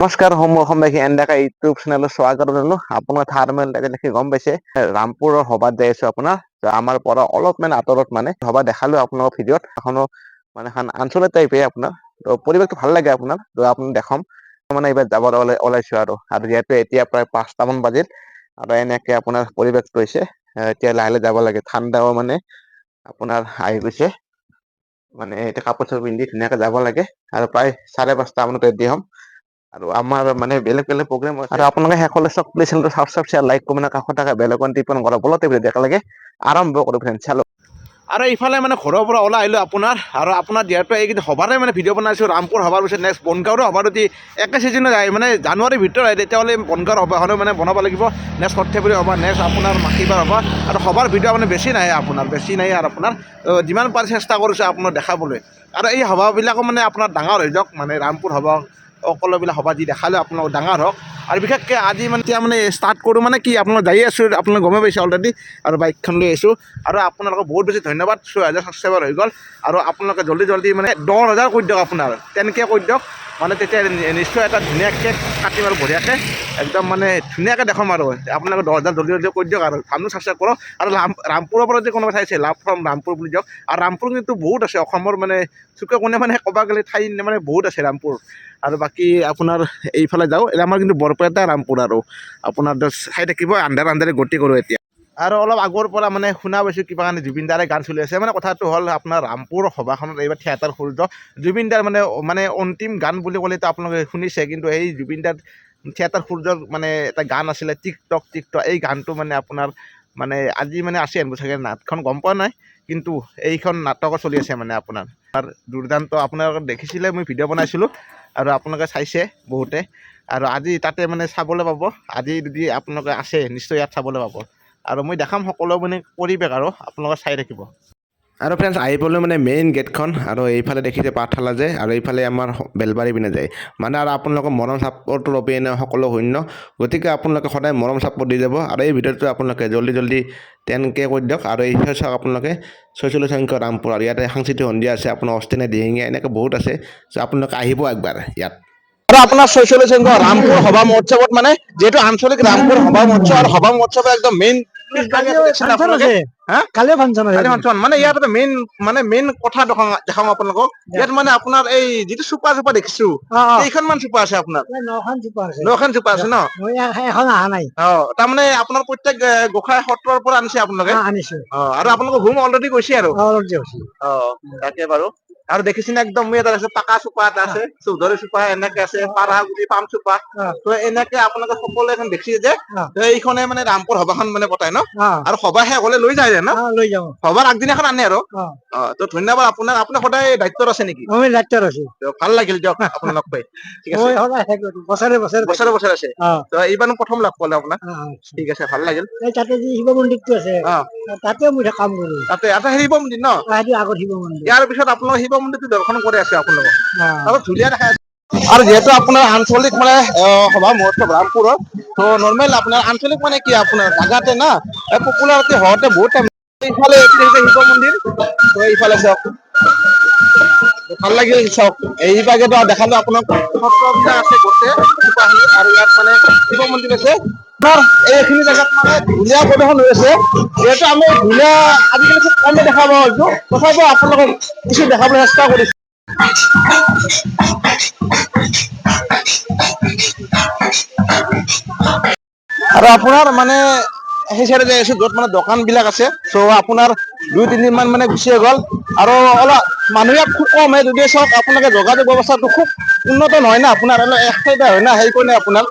নমস্কাৰ সমূহ অসমবাসী এনেকা ইউটিউব চেনেলত স্বাগত জনালো আপোনাৰ থাৰ্মেল দেখি গম পাইছে ৰামপুৰৰ সভাত যাই আছো আপোনাৰ আমাৰ পৰা অলপমান আঁতৰত মানে সভা দেখালো আপোনালোকৰ ভিডিঅ'ত এখনো মানে এখন আঞ্চলিক টাইপে আপোনাৰ পৰিৱেশটো ভাল লাগে আপোনাৰ আপুনি দেখাম মানে এইবাৰ যাব ওলাইছো আৰু যিহেতু এতিয়া প্ৰায় 5টামান বাজিল আৰু এনেকে আপোনাৰ পৰিৱেশটো হৈছে এতিয়া লাহে লাহে যাব লাগে ঠাণ্ডাও মানে আপোনাৰ আহি গৈছে মানে এতিয়া কাপোৰ চাপোৰ পিন্ধি ধুনীয়াকে যাব লাগে আৰু প্ৰায় 5:30 মানত ৰেডি হ'ম আৰু আমাৰ মানে বেলেগ বেলেগ প্ৰগ্ৰেম আছে আৰু আপোনালোকে শেষলৈ চাওক প্লিজ চেনেলটো সাবস্ক্ৰাইব লাইক কমেণ্ট কাষত থকা বেল আইকন টিপন কৰা বলতে একেলগে আৰম্ভ কৰো ফ্ৰেণ্ডছ চালো আৰু ইফালে মানে ঘৰৰ পৰা ওলাই আহিলোঁ আপোনাৰ যিহেতু এইকেইদিন সভাৰে মানে ভিডিঅ' বনাইছোঁ ৰামপুৰ সভাৰ পিছত নেক্সট বনগাঁৱৰো সভা যদি একে ছিজনত আহে মানে জানুৱাৰীৰ ভিতৰত আহে তেতিয়াহ'লে বনগাঁৱৰ সভাখনো মানে বনাব লাগিব নেক্সট সৰ্থেবাৰী সভা নেক্সট আপোনাৰ মাখিবাৰ সভা আৰু সভাৰ ভিডিঅ' মানে বেছি নাহে আৰু আপোনাৰ যিমান পাৰি চেষ্টা কৰিছোঁ আপোনাৰ দেখাবলৈ আৰু এই সভাবিলাকো মানে আপোনাৰ ডাঙৰ হৈ যাওক মানে ৰামপুৰ সভা সকলোবিলাক সভা যি দেখালে আপোনালোক ডাঙৰ হওক আৰু বিশেষকৈ আজি মানে এতিয়া মানে ষ্টাৰ্ট কৰোঁ মানে কি আপোনালোক যাই আছোঁ আপোনালোকে গমেই পাইছে অলৰেডি আৰু বাইকখন লৈ আহিছোঁ আৰু আপোনালোকক বহুত বেছি ধন্যবাদ 6,000 ছাবস্ক্ৰাইবাৰ হৈ গ'ল আৰু আপোনালোকে জল্দি মানে 10,000 কৰি দিয়ক আপোনাৰ 10K কৰি দিয়ক মানে তেতিয়া নিশ্চয় এটা ধুনীয়া কেক কাটিম আৰু বঢ়িয়াকৈ একদম মানে ধুনীয়াকৈ দেখাম আৰু আপোনালোকে 10,000 জল্দি কৰি দিয়ক আৰু ভালো ছাবস্ক্ৰাইব কৰক আৰু ৰামপুৰৰ পৰা যদি কোনোবা চাইছে লাভ ফ্ৰম ৰামপুৰ বুলি দিয়ক আৰু ৰামপুৰ কিন্তু বহুত আছে অসমৰ মানে চুকে কোণে মানে ক'ব গ'লে ঠাই মানে বহুত আছে ৰামপুৰ আৰু বাকী আপোনাৰ এইফালে যাওঁ আমাৰ কিন্তু বৰপেটা ৰামপুৰ আৰু আপোনাৰ চাই থাকিব আন্ধাৰে গতি কৰোঁ এতিয়া আৰু অলপ আগৰ পৰা মানে শুনা পাইছোঁ কিবা কাৰণে জুবিন দাৰে গান চলি আছে মানে কথাটো হ'ল আপোনাৰ ৰামপুৰ সভাখনত এইবাৰ থিয়েটাৰ সূৰ্য জুবিন দাৰ মানে অন্তিম গান বুলি ক'লেতো আপোনালোকে শুনিছে কিন্তু এই জুবিন দাৰ থিয়েটাৰ সূৰ্যৰ মানে এটা গান আছিলে টিকটক এই গানটো মানে আপোনাৰ মানে আজি মানে আছে চাগে নাটখন গম পোৱা নাই কিন্তু এইখন নাটকত চলি আছে মানে আপোনাৰ দুৰ্দান্ত আপোনালোকে দেখিছিলে মই ভিডিঅ' বনাইছিলোঁ আৰু আপোনালোকে চাইছে বহুতে আৰু আজি তাতে মানে চাবলৈ পাব আজি যদি আপোনালোকে আছে নিশ্চয় ইয়াত চাবলৈ পাব আৰু মই দেখাম সকলো মানে পৰিৱেশ আৰু আপোনালোকে চাই থাকিব আৰু ফ্ৰেণ্ডছ আহিবলৈ মানে মেইন গেটখন আৰু এইফালে দেখিছে পাঠশালা যায় আৰু এইফালে আমাৰ বেলবাৰী পিনে যায় মানে আৰু আপোনালোকৰ মৰম চাপৰ্টৰ অবিহনে সকলো শূন্য গতিকে আপোনালোকে সদায় মৰম চাপৰ্ট দি যাব আৰু এই ভিডিঅ'টো আপোনালোকে জল্দি 10K কৰি দিয়ক আৰু এইফালে চাওক আপোনালোকে 46 সংখ্যক ৰামপুৰ আৰু ইয়াতে সাংস্কৃতিক সন্ধিয়া আছে আপোনাৰ অষ্টেনে দিহিঙীয়া এনেকৈ বহুত আছে আপোনালোকে আহিব একবাৰ ইয়াত আৰু আপোনাৰ 46 সংখ্যক ৰামপুৰ সভা মহোৎসৱত মানে যিহেতু আঞ্চলিক ৰামপুৰ সভা মহোৎসৱ আৰু সভা মহোৎসৱ একদম মেইন মানে ইয়াত এটা মেইন কথা দেখাম আপোনালোকক ইয়াত মানে আপোনাৰ এই যিটো চুপা দেখিছো কেইখনমান চুপা আছে আপোনাৰ 9খন চুপা আছে ন এখন অহা নাই তাৰমানে আপোনাৰ প্ৰত্যেক গোসাঁই সত্ৰৰ পৰা আনিছে আপোনালোকে আৰু আপোনালোকৰ হোম অলৰেডি গৈছে আৰু তাকে বাৰু আৰু দেখিছেনে একদম এটা আছে পাকা চুপা এটা আছে চৌধুৰী চুপা এনেকে আছে পাৰাগুৰি পাম চুপা তো এনেকে আপোনালোকে সকলোৱে এখন দেখিছে যে এইখনে মানে ৰামপুৰ সভাখন মানে পতাই ন আৰু সভা শেষ হলে লৈ যায় ন লৈ যাওঁ সভাৰ আগদিনাখন আনে আৰু তো ধন্যবাদ আপোনাক আপোনাৰ সদায় দায়িত্বত আছে নেকি দায়িত্বত আছো ভাল লাগিল দিয়ক আপোনাক পাই ঠিক আছে বছৰে আছে তো এইবাৰ প্ৰথম লগ পালে আপোনাক ঠিক আছে ভাল লাগিল তাতে যি শিৱ মন্দিৰটো আছে তাতে মই কাম কৰো তাতে এটা শিৱ মন্দিৰ ন আগত শিৱ মন্দিৰ ইয়াৰ পিছত আপোনালোক শিৱ মন্দিৰটো দৰ্শন কৰি আছে আপোনালোক অলপ ধুনীয়া দেখা আৰু যিহেতু আপোনাৰ আঞ্চলিক মানে সভা মহোৎসৱ ৰামপুৰৰ তো নৰ্মেল আপোনাৰ আঞ্চলিক মানে কি আপোনাৰ জাগাতে না পপুলাৰিটি হওঁতে বহুত টাইম ইফালে শিৱ মন্দিৰ তো ইফালে চাওক ভাল লাগিল চাওক এইভাগেতো দেখালো আপোনাক সত্ৰবিলাক আছে গোটেই আৰু ইয়াত মানে শিৱ মন্দিৰ আছে এইখিনি জেগাত মানে ধুনীয়া প্ৰদৰ্শন হৈ আছে যিহেতু আমি ধুনীয়া আজিকালি খুব কমে দেখা পোৱা হৈছো তথাপিও আপোনালোকক কিছু দেখাবলৈ চেষ্টা কৰিছো আৰু আপোনাৰ মানে সেই চাইডে যাই আছো য'ত মানে দোকান বিলাক আছে চ' আপোনাৰ 2-3 দিন মানে গুচিয়ে গ'ল আৰু অলপ মানুহ ইয়াত খুব কম যদিও চাওক আপোনালোকে যোগাযোগ ব্যৱস্থাটো খুব উন্নত নহয় না আপোনাৰ এক চাইডে হয় না সেইকাৰণে আপোনাৰ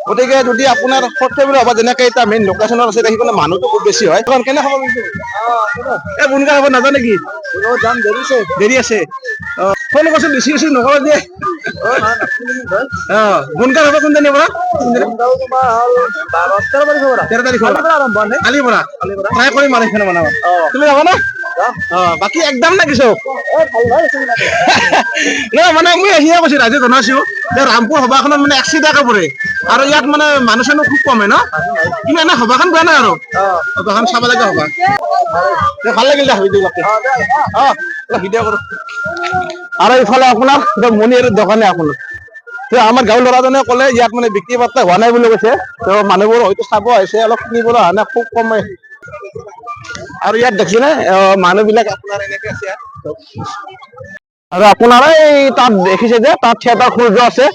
গতিকে যদি আপোনাৰ সৰ্থেবাৰী সভা যেনেকে এটা মেইন লোকেশ্যনত আছে সেইকাৰণে মানুহটো বহুত বেছি হয় কেনে খবৰ এই বুনগা হ'ব নাজানে নেকি যাম দেৰি আছে ফোন কৰচোন বেছি নকৰা যে বুনগা হ'ব কোনজনী পৰা 13 তাৰিখৰ কালিৰ পৰা ট্ৰাই কৰিম আৰু সেইখন বনাব তুমি যাবা না বাকী একদম না কিছু নহয় মানে মই আহিয়ে কৈছো ৰাইজে জনাইছো যে ৰামপুৰ সভাখনত মানে এক্সিডেণ্ট পৰে আৰু ইয়াত মানে মানুহ চানুহ খুব কমে ন কিন্তু এনে সভাখন বেয়া নাই আৰু সভাখন চাব লাগে সভা ভাল লাগিল ভিডিঅ' কৰো আৰু ইফালে আপোনাৰ মণিৰ দোকানে আপোনাৰ আমাৰ গাঁৱৰ ল'ৰাজনে ক'লে ইয়াত মানে বিক্ৰী বাৰ্তা হোৱা নাই বুলি কৈছে। তো মানুহবোৰ হয়তো চাব আহিছে, অলপ কিনিবলৈ অহা নাই, খুব কম। আৰু ইয়াত দেখিছেনে মানুহবিলাক আপোনাৰ এনেকে আছে ইয়াত। আৰু আপোনাৰ এই তাত দেখিছে যে তাত থিয়েটাৰ সূৰ্য আছে।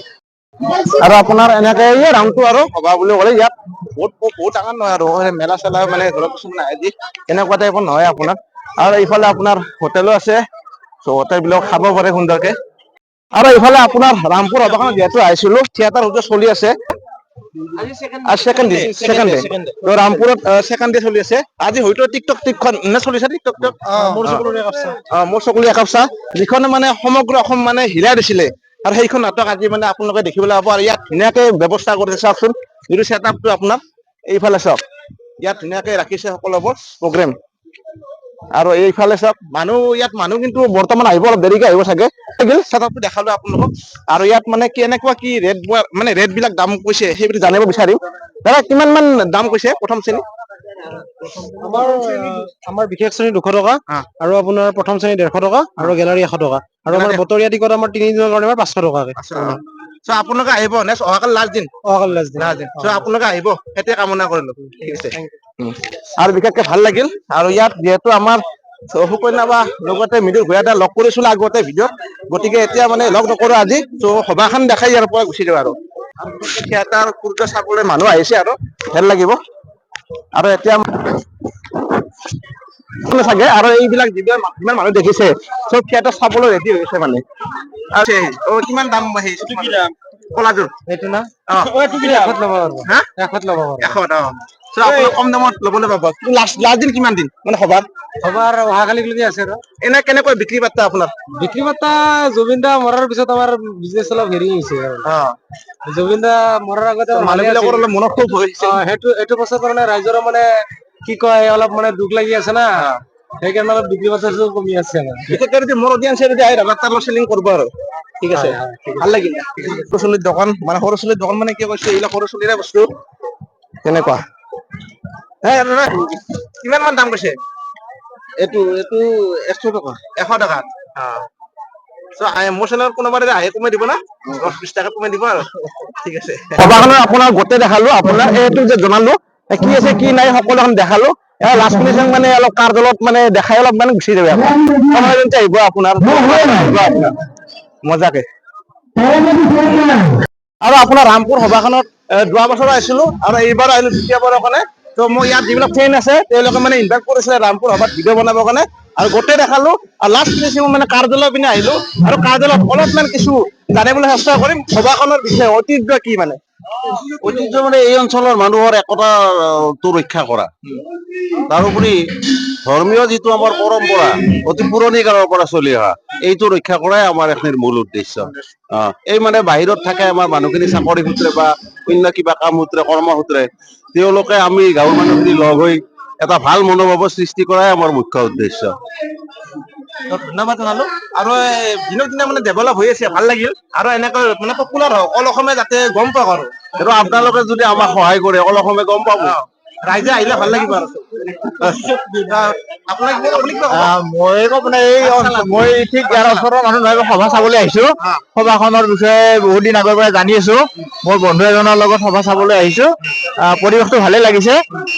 আৰু আপোনাৰ এনেকে এই ৰাউণ্ডটো আৰু সভা বুলি ক'লে ইয়াত বহুত ডাঙৰ নহয় আৰু মেলা চেলা মানে ধৰক কিছুমান আহে যি এনেকুৱা টাইপৰ নহয় আপোনাৰ। আৰু এইফালে আপোনাৰ হোটেলো আছে, চ' হোটেল বিলাক খাব পাৰে সুন্দৰকে। আৰু এইফালে আপোনাৰ ৰামপুৰ সভাখনত যিহেতু আহিছিলো, থিয়েটাৰ চলি আছে। ছেকেণ্ড ডে ৰামপুৰত ছেকেণ্ড ডে চলি আছে। আজি হয়তো টিকটক চলিছে টিকটক মোৰ চকুলে একাপ চাহ, যিখনে মানে সমগ্ৰ অসম মানে হিৰাই দিছিলে। আৰু সেইখন নাটক আজি মানে আপোনালোকে দেখিবলৈ পাব। আৰু ইয়াত ধুনীয়াকে ব্যৱস্থা কৰিছে চাওকচোন, যিটো ছেটআপটো আপোনাৰ এইফালে চাওক, ইয়াত ধুনীয়াকে ৰাখিছে সকলোবোৰ প্ৰগ্ৰেম। আৰু এইফালে চাওক ইয়াত মানুহ কিন্তু বৰ্তমান আহিব, অলপ দেৰিকে আহিব চাগে। ছেটআপটো দেখালো আপোনালোকক। আৰু ইয়াত মানে কেনেকুৱা কি ৰেট মানে ৰেট বিলাক দাম কৈছে সেইবিলাক জানিব বিচাৰিম। দাদা কিমান মান দাম কৈছে প্ৰথম শ্ৰেণী? আমাৰ বিশেষ শ্ৰেণী 200 টকা, আৰু আপোনাৰ প্ৰথম শ্ৰেণী 150 টকা, আৰু গেলাৰী 100 টকা, আৰু আমাৰ বতৰীয়া টিকট আমাৰ 3 দিনৰ কাৰণে 500 টকাকে। চ' আপোনালোকে আহিব নেক্সট অহাকালি লাষ্ট দিন। চ' আপোনালোকে আহিব সেইটোৱে কামনা কৰিলো। ঠিক আছে। আৰু বিশেষকে ভাল লাগিল। আৰু ইয়াত যিহেতু আমাৰ সুকন্যা বা লগতে মৃদুল ভূঞা দা লগ কৰিছিলো আগতে ভিডিঅ'ত, গতিকে এতিয়া মানে লগ নকৰো আজি। ত' সভাখন দেখাই ইয়াৰ পৰা গুচি দিওঁ আৰু থিয়েটাৰ সূৰ্য চাবলৈ মানুহ আহিছে আৰু ভাল লাগিব। আৰু এতিয়া চাগে আৰু এইবিলাক যিমান মানুহ দেখিছে চব থিয়েটাৰ চাবলৈ ৰেডি হৈ আছে মানে। কিমান দাম কলাযোৰ? এইটো না অ 100 ল'ব পাৰিব, হা 100 ল'ব পাৰিব। 100 আপোনাক কম দামত ল'বলৈ পাব। লাষ্ট দিন কিমান দিন মানে সভাৰ? সভাৰ অহাকালিলৈকে আছে আৰু। এনে কেনেকৈ বিক্ৰী বাৰ্তা আপোনাৰ? বিক্ৰী বাৰ্তা জুবিন দা মৰাৰ পিছত আমাৰ বিজনেছ অলপ হেৰি হৈছে আৰু। অ জুবিন দা মৰাৰ আগতে মানুহ ভালে আছিল। বিলাকৰ অলপ মনত ক্ষোভ হৈছে। এইটো বছৰ কাৰণে ৰাইজৰ মানে কি কয় অলপ মানে দুখ লাগি আছে না, সেইকাৰণে অলপ বিক্ৰী বাৰ্তাটো কমি আছে আমাৰ। বিশেষকে যদি মোৰ অডিয়েন্সে যদি আহে চেলিং কৰিব আৰু। ঠিক আছে, ভাল লাগিল। সৰু চলিৰ দোকান মানে সৰু চলিৰ দোকান মানে কি কৈছে এইবিলাক সৰু চলিৰে বস্তু তেনেকুৱা। দাদা কিমান মান দাম কৈছে? এইটো 100 টকা। 100 টকা। মোৰ চেনেলত কোনোবা আহে কমাই দিব না? 10-20 টকা কমাই দিব আৰু। ঠিক আছে। সভাখনৰ আপোনাৰ গোটেই দেখালো, আপোনাৰ এইটো যে জনালো কি আছে কি নাই সকলোখন দেখালো। লাষ্ট ফিনিচিং মানে অলপ কাৰ্ডলত মানে দেখাই অলপ মানে গুচি যাব আহিব আপোনাৰ মজাকে। আৰু আপোনাৰ ৰামপুৰ সভাখনত যোৱা বছৰ আহিছিলো, আৰু এইবাৰ আহিলো দ্বিতীয়বাৰৰ কাৰণে। ত' মই ইয়াত যিবিলাক ফ্ৰেণ্ড আছে তেওঁলোকে মানে ইনভাইট কৰিছিলে ৰামপুৰ সভাত ভিডিঅ' বনাবৰ কাৰণে, আৰু গোটেই দেখালো। আৰু লাষ্ট ফিনিচিং মানে কাৰ্যালয়ৰ পিনে আহিলো, আৰু কাৰ্যালয়ত অলপমান কিছু জানিবলৈ চেষ্টা কৰিম সভাখনৰ বিষয়ে ঐতিহ্য কি মানে। ঐতিহ্য মানে এই অঞ্চলৰ মানুহৰ একতাটো ৰক্ষা কৰা। তাৰোপৰি ধৰ্মীয় যিটো আমাৰ পৰম্পৰা অতি পুৰণি কালৰ পৰা চলি অহা, এইটো ৰক্ষা কৰাই আমাৰ এখিনিৰ মূল উদ্দেশ্য। এই মানে বাহিৰত থাকে আমাৰ মানুহখিনি চাকৰি সূত্ৰে বা অন্য কিবা কাম সূত্ৰে কৰ্মসূত্ৰে, তেওঁলোকে আমি গাঁৱৰ মানুহখিনি লগ হৈ এটা ভাল মনোভাৱৰ সৃষ্টি কৰাই আমাৰ মুখ্য উদ্দেশ্য। ধন্যবাদ জনালো। আৰু দিনক দিনে মানে ডেভেলপ হৈ আছে, ভাল লাগিল। আৰু এনেকৈ মানে পপুলাৰ হওক, অল অসমে যাতে গম পাওক আৰু। সেইটো আপোনালোকে যদি আমাক সহায় কৰে অল অসমে গম পাব। ৰাইজে আহিলে ভাল লাগিব আৰু। মই ঠিক ইয়াৰ ওচৰৰ মানুহ নহয়, সভা চাবলৈ আহিছো। সভাখনৰ বিষয়ে বহুত দিন আগৰ পৰা জানি আছো। মোৰ বন্ধু এজনৰ লগত সভা চাবলৈ আহিছো। পৰিৱেশটো ভালে লাগিছে।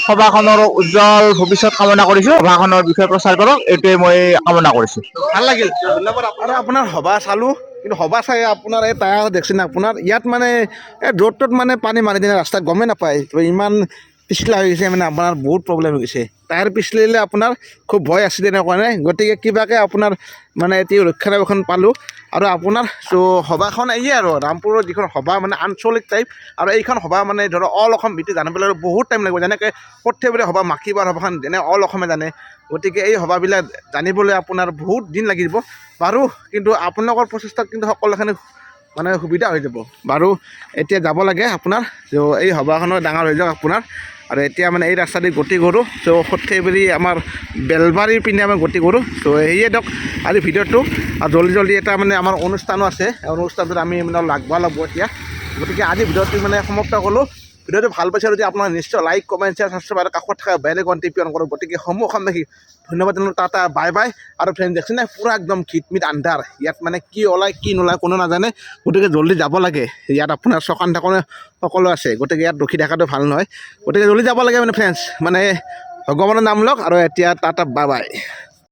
সভাখনৰ উজ্জ্বল ভৱিষ্যত কামনা কৰিছো। সভাখনৰ বিষয়ে প্ৰচাৰ কৰক, এইটোৱে মই কামনা কৰিছো। ভাল লাগিল, ধন্যবাদ। আৰু আপোনাৰ সভা চালো, কিন্তু সভা চাই আপোনাৰ এই টায়াৰ দেখছে না আপোনাৰ ইয়াত মানে এই ৰ'দটোত মানে পানী মাৰি দিনে ৰাস্তাত গমেই নাপায়। ইমান পিছলা হৈ গৈছে মানে আপোনাৰ বহুত প্ৰব্লেম হৈ গৈছে। টায়াৰ পিছলিলে আপোনাৰ খুব ভয় আছিলে এনেকুৱা নাই, গতিকে কিবাকে আপোনাৰ মানে এতিয়া ৰক্ষণাবেক্ষণ পালোঁ। আৰু আপোনাৰ সভাখন এইয়ে আৰু ৰামপুৰৰ যিখন সভা মানে আঞ্চলিক টাইপ, আৰু এইখন সভা মানে ধৰক অল অসম ভিত্তিত জানিবলৈ বহুত টাইম লাগিব। যেনেকৈ সৰ্থেবাৰী সভা, মাখিবাৰ সভাখন যেনে অল অসমে জানে, গতিকে এই সভাবিলাক জানিবলৈ আপোনাৰ বহুত দিন লাগিব বাৰু। কিন্তু আপোনালোকৰ প্ৰচেষ্টাত কিন্তু সকলোখিনি মানে সুবিধা হৈ যাব বাৰু। এতিয়া যাব লাগে আপোনাৰ, এই সভাখনৰ ডাঙৰ হৈ যাওক আপোনাৰ। আৰু এতিয়া মানে এই ৰাস্তা দি গতি কৰোঁ, সৰ্থেবাৰী আমাৰ বেলবাৰীৰ পিনে আমি গতি কৰোঁ। সেয়ে দিয়ক আজি ভিডিঅ'টো। আৰু জল্দি এটা মানে আমাৰ অনুষ্ঠানো আছে, অনুষ্ঠানটোত আমি মানে লাগব এতিয়া। গতিকে আজি ভিডিঅ'টো মানে সমাপ্ত কৰোঁ। ভিডিঅ'টো ভাল পাইছে যদি আপোনাৰ নিশ্চয় লাইক কমেণ্ট শ্বেয়াৰ ছাবস্ক্ৰাইব আৰু কাষত থকা বেল আইকন টিপি অন কৰক গতিকে সমূহ অসমবাসী ধন্যবাদ জনালোঁ টাটা বাই বাই আৰু ফ্ৰেণ্ড দেখছে নাই পূৰা একদম খিটমিট আন্ধাৰ ইয়াত মানে কি ওলায় কি নোলায় কোনো নাজানে গতিকে জল্দি যাব লাগে ইয়াত আপোনাৰ চকান ঢাকনে সকলো আছে গতিকে ইয়াত ৰখি থকাটো ভাল নহয় গতিকে জল্দি যাব লাগে মানে ফ্ৰেণ্ডছ মানে ভগৱানৰ নাম লওক আৰু এতিয়া টাটা বাই বাই